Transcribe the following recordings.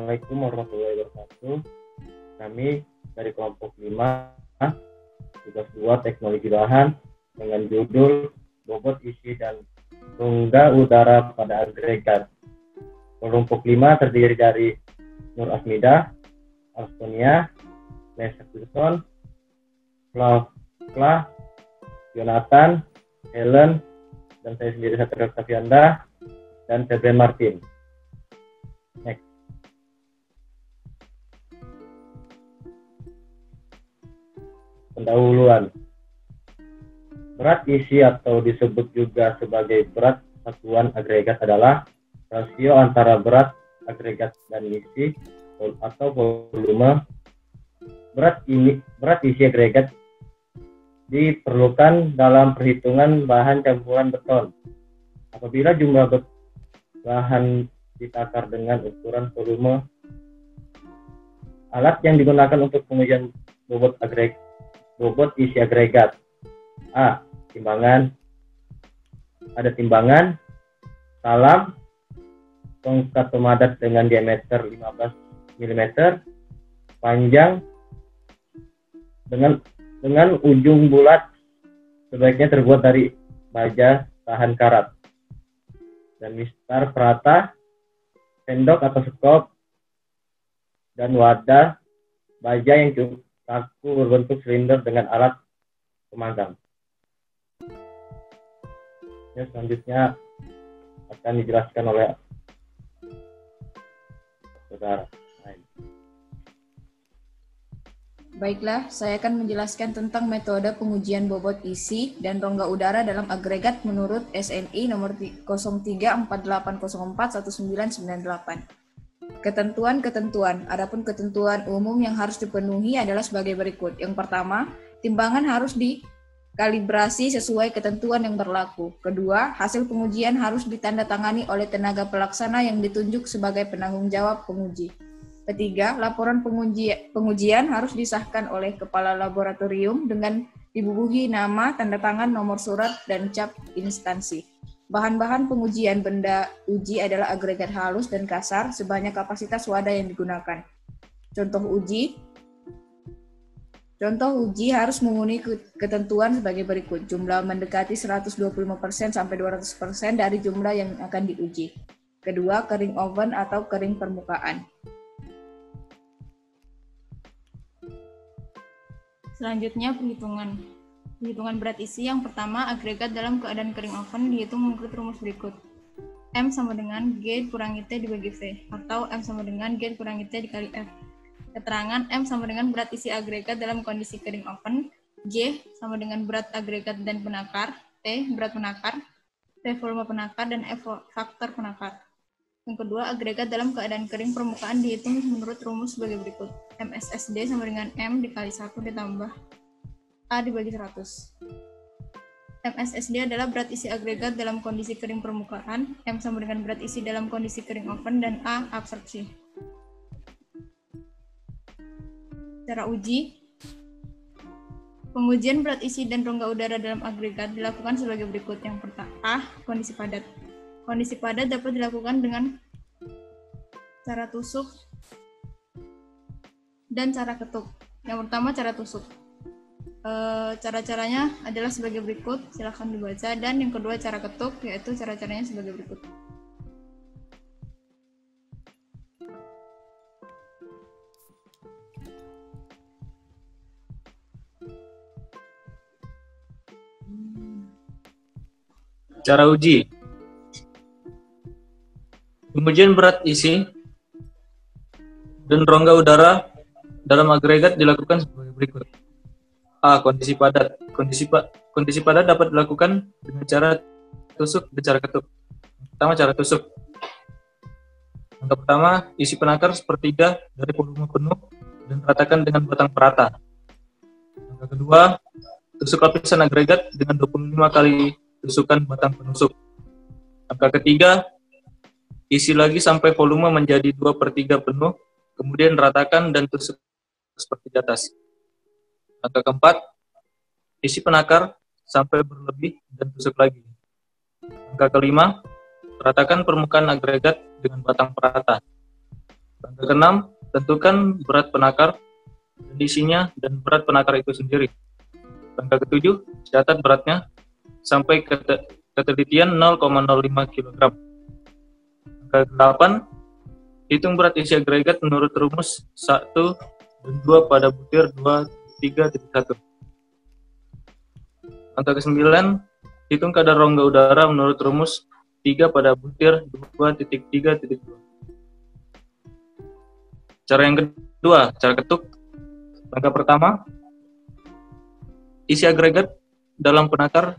Assalamualaikum warahmatullahi wabarakatuh. Kami dari kelompok 5, tugas 2 teknologi bahan dengan judul bobot isi dan rongga udara pada agregat. Kelompok 5 terdiri dari Nur Asmida, Alstonia, Nesa Wilson, Flavla, Jonathan, Helen, dan saya sendiri Satrio Octavianda, dan Febren Martin. Next. Pendahuluan. Berat isi atau disebut juga sebagai berat satuan agregat adalah rasio antara berat agregat dan isi atau volume. Berat isi agregat diperlukan dalam perhitungan bahan campuran beton. Apabila jumlah bahan ditakar dengan ukuran volume, alat yang digunakan untuk pengujian bobot isi agregat. A. Timbangan. Ada timbangan, salam, tongkat pemadat dengan diameter 15 mm, panjang dengan ujung bulat, sebaiknya terbuat dari baja tahan karat, dan mistar perata, sendok atau skop, dan wadah baja yang kaku berbentuk silinder dengan alat pemanggang. Selanjutnya akan dijelaskan oleh saudara. Baiklah, saya akan menjelaskan tentang metode pengujian bobot isi dan rongga udara dalam agregat menurut SNI nomor 0348041998. Ketentuan. Adapun ketentuan umum yang harus dipenuhi adalah sebagai berikut. Yang pertama, timbangan harus dikalibrasi sesuai ketentuan yang berlaku. Kedua, hasil pengujian harus ditandatangani oleh tenaga pelaksana yang ditunjuk sebagai penanggung jawab penguji. Ketiga, laporan pengujian harus disahkan oleh kepala laboratorium dengan dibubuhi nama, tanda tangan, nomor surat, dan cap instansi. Bahan-bahan pengujian benda uji adalah agregat halus dan kasar sebanyak kapasitas wadah yang digunakan. Contoh uji harus memenuhi ketentuan sebagai berikut. Jumlah mendekati 125% sampai 200% dari jumlah yang akan diuji. Kedua, kering oven atau kering permukaan. Selanjutnya perhitungan berat isi. Yang pertama, agregat dalam keadaan kering oven dihitung menurut rumus berikut. M sama dengan G kurangi T dibagi V, atau M sama dengan G kurangi T dikali F. Keterangan M sama dengan berat isi agregat dalam kondisi kering oven, G sama dengan berat agregat dan penakar, T berat penakar, V volume penakar, dan F faktor penakar. Yang kedua, agregat dalam keadaan kering permukaan dihitung menurut rumus sebagai berikut. MSSD sama dengan M dikali 1 ditambah A dibagi 100. MSSD adalah berat isi agregat dalam kondisi kering permukaan, M sama dengan berat isi dalam kondisi kering oven, dan A absorpsi. Cara uji. Pengujian berat isi dan rongga udara dalam agregat dilakukan sebagai berikut. Yang pertama, A. Kondisi padat. Kondisi padat dapat dilakukan dengan cara tusuk dan cara ketuk. Yang pertama, cara tusuk. Cara-caranya adalah sebagai berikut, silakan dibaca. Dan yang kedua, cara ketuk, yaitu cara-caranya sebagai berikut. Cara uji. Pengujian berat isi dan rongga udara dalam agregat dilakukan sebagai berikut. A. Kondisi padat. Kondisi padat dapat dilakukan dengan cara tusuk dan cara ketuk. Pertama, cara tusuk. Yang pertama, isi penakar sepertiga dari volume penuh dan ratakan dengan batang perata. Yang kedua, tusuk lapisan agregat dengan 25 kali tusukan batang penusuk. Yang ketiga, isi lagi sampai volume menjadi 2/3 penuh, kemudian ratakan dan tusuk seperti di atas. Yang keempat, isi penakar sampai berlebih dan tusuk lagi. Yang kelima, ratakan permukaan agregat dengan batang perata. Langkah ke-6, tentukan berat penakar, isinya, dan berat penakar itu sendiri. Langkah ke-7, catat beratnya sampai ketelitian 0,05 kg. Langkah ke-8, hitung berat isi agregat menurut rumus 1 dan 2 pada butir 2.3.1. Langkah ke-9, hitung kadar rongga udara menurut rumus 3 pada butir 2.3.2. Cara yang kedua, cara ketuk. Langkah pertama, isi agregat dalam penakar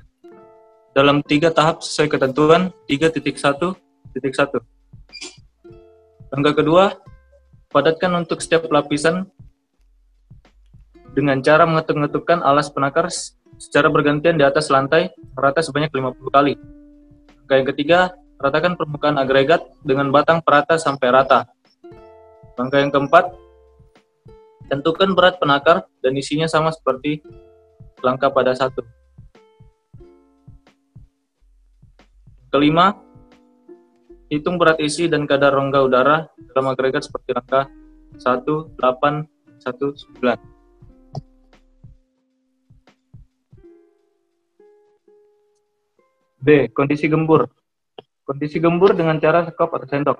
dalam 3 tahap sesuai ketentuan 3.1.1. Langkah kedua, padatkan untuk setiap lapisan dengan cara mengetuk-ngetukkan alas penakar secara bergantian di atas lantai rata sebanyak 50 kali. Langkah yang ketiga, ratakan permukaan agregat dengan batang perata sampai rata. Langkah yang keempat, tentukan berat penakar dan isinya sama seperti langkah pada 1. Kelima, hitung berat isi dan kadar rongga udara dalam agregat seperti langkah 1, 8, 1, 9. B. Kondisi gembur. Kondisi gembur dengan cara sekop atau sendok.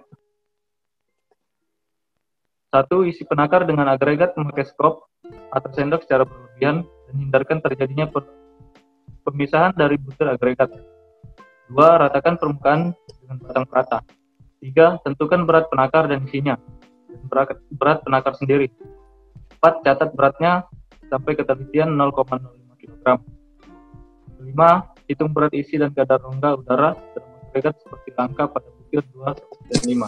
1. Isi penakar dengan agregat memakai skop atau sendok secara berlebihan dan hindarkan terjadinya pemisahan dari butir agregat. 2. Ratakan permukaan dengan batang perata. 3. Tentukan berat penakar dan isinya, dan berat penakar sendiri. 4. Catat beratnya sampai ketelitian 0,05 kg. 5. Hitung berat isi dan kadar rongga udara dalam agregat seperti angka pada butir 2 dan 5.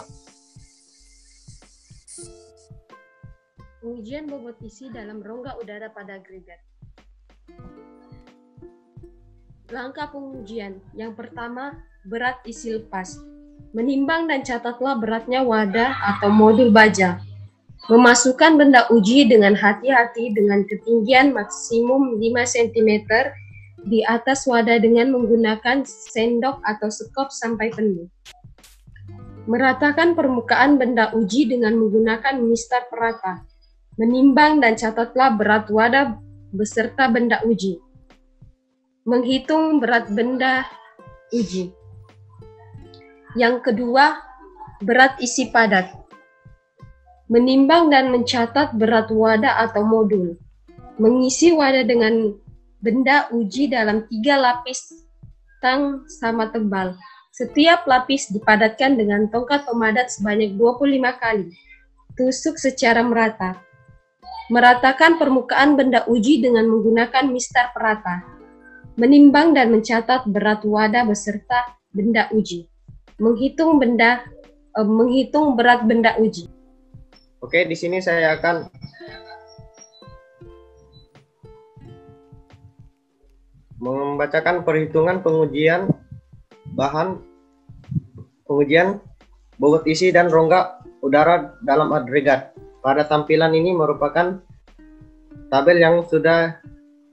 Pengujian bobot isi dalam rongga udara pada agregat. Langkah pengujian. Yang pertama, berat isi lepas. Menimbang dan catatlah beratnya wadah atau modul baja. Memasukkan benda uji dengan hati-hati dengan ketinggian maksimum 5 cm di atas wadah dengan menggunakan sendok atau sekop sampai penuh. Meratakan permukaan benda uji dengan menggunakan mistar perata. Menimbang dan catatlah berat wadah beserta benda uji. Menghitung berat benda uji. Yang kedua, berat isi padat. Menimbang dan mencatat berat wadah atau modul. Mengisi wadah dengan benda uji dalam 3 lapis tang sama tebal. Setiap lapis dipadatkan dengan tongkat pemadat sebanyak 25 kali. Tusuk secara merata. Meratakan permukaan benda uji dengan menggunakan mistar perata. Menimbang dan mencatat berat wadah beserta benda uji. Menghitung berat benda uji. Oke, di sini saya akan membacakan perhitungan pengujian bobot isi dan rongga udara dalam agregat. Pada tampilan ini merupakan tabel yang sudah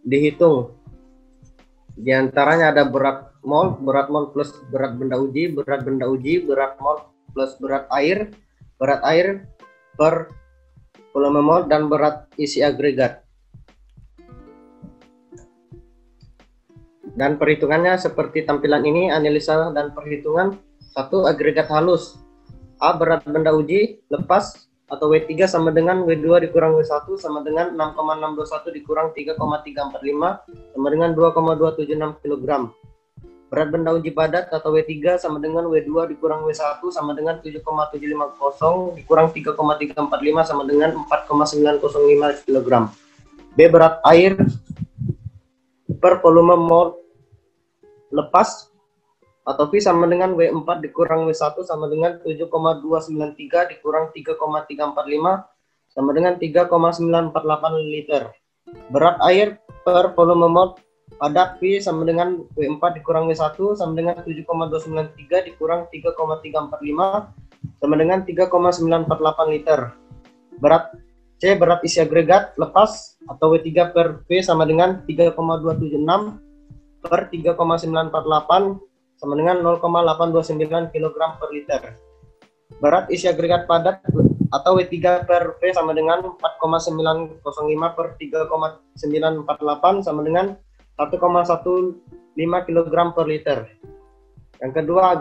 dihitung. Di antaranya ada berat mol plus berat benda uji, berat mol plus berat air per volume mol, dan berat isi agregat. Dan perhitungannya seperti tampilan ini, analisa dan perhitungan. 1. Agregat halus. A. Berat benda uji lepas atau W3 sama dengan W2 dikurang W1 sama dengan 6,621 dikurang 3,345 sama dengan 2,276 kg. Berat benda uji padat atau W3 sama dengan W2 dikurang W1 sama dengan 7,750 dikurang 3,345 sama dengan 4,905 kg. B. Berat air per volume mol lepas atau V sama dengan W4 dikurang W1 sama dengan 7,293 dikurang 3,345 sama dengan 3,948 liter. Berat air per volume mol padat V sama dengan W4 dikurang W1 sama dengan 7,293 dikurang 3,345 sama dengan 3,948 liter. Berat C. Berat isi agregat lepas atau W3 per V sama dengan 3,276 per 3,948 sama dengan 0,829 kg per liter. Berat isi agregat padat atau W3 per V sama dengan 4,905 per 3,948 sama dengan 1,15 kg per liter. Yang kedua,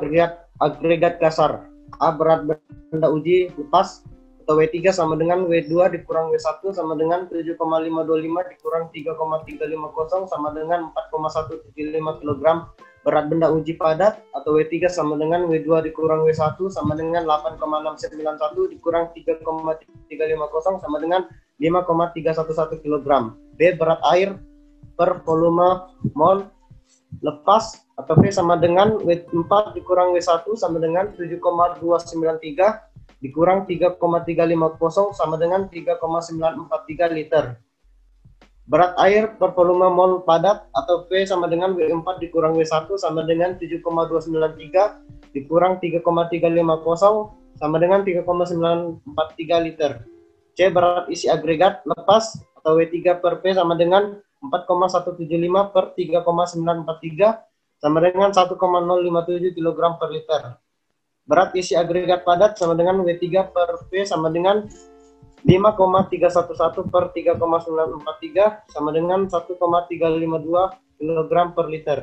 agregat kasar. A, berat benda uji lepas atau W3 sama dengan W2 dikurang W1 sama dengan 7,525 dikurang 3,350 sama dengan 4,175 kg. Berat benda uji padat atau W3 sama dengan W2 dikurang W1 sama dengan 8,691 dikurang 3,350 sama dengan 5,311 kg. B, berat air per volume mol lepas atau V sama dengan W4 dikurang W1 sama dengan 7,293 dikurang 3,350 sama dengan 3,943 liter. Berat air per volume mol padat atau V sama dengan W4 dikurang W1 sama dengan 7,293 dikurang 3,350 sama dengan 3,943 liter. C, berat isi agregat lepas atau W3 per V sama dengan 4,175 per 3,943 sama dengan 1,057 kg per liter. Berat isi agregat padat sama dengan W3 per V sama dengan 5,311 per 3,943 sama dengan 1,352 kg per liter.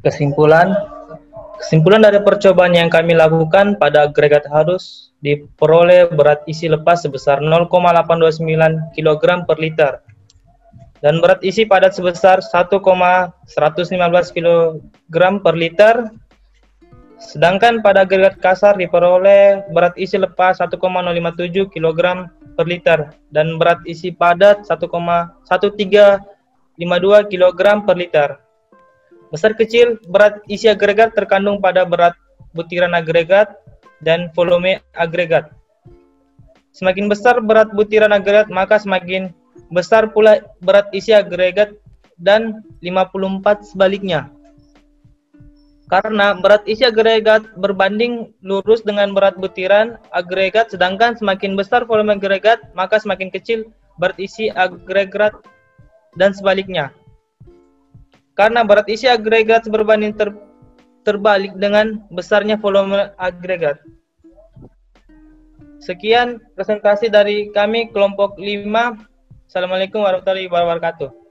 Kesimpulan dari percobaan yang kami lakukan pada agregat harus diperoleh berat isi lepas sebesar 0,829 kg per liter dan berat isi padat sebesar 1,115 kg per liter. Sedangkan pada agregat kasar diperoleh berat isi lepas 1,057 kg per liter dan berat isi padat 1,1352 kg per liter. Besar kecil berat isi agregat terkandung pada berat butiran agregat dan volume agregat. Semakin besar berat butiran agregat, maka semakin besar pula berat isi agregat dan 54 sebaliknya. Karena berat isi agregat berbanding lurus dengan berat butiran agregat, sedangkan semakin besar volume agregat, maka semakin kecil berat isi agregat dan sebaliknya. Karena berat isi agregat berbanding terbalik dengan besarnya volume agregat. Sekian presentasi dari kami kelompok 5. Assalamualaikum warahmatullahi wabarakatuh.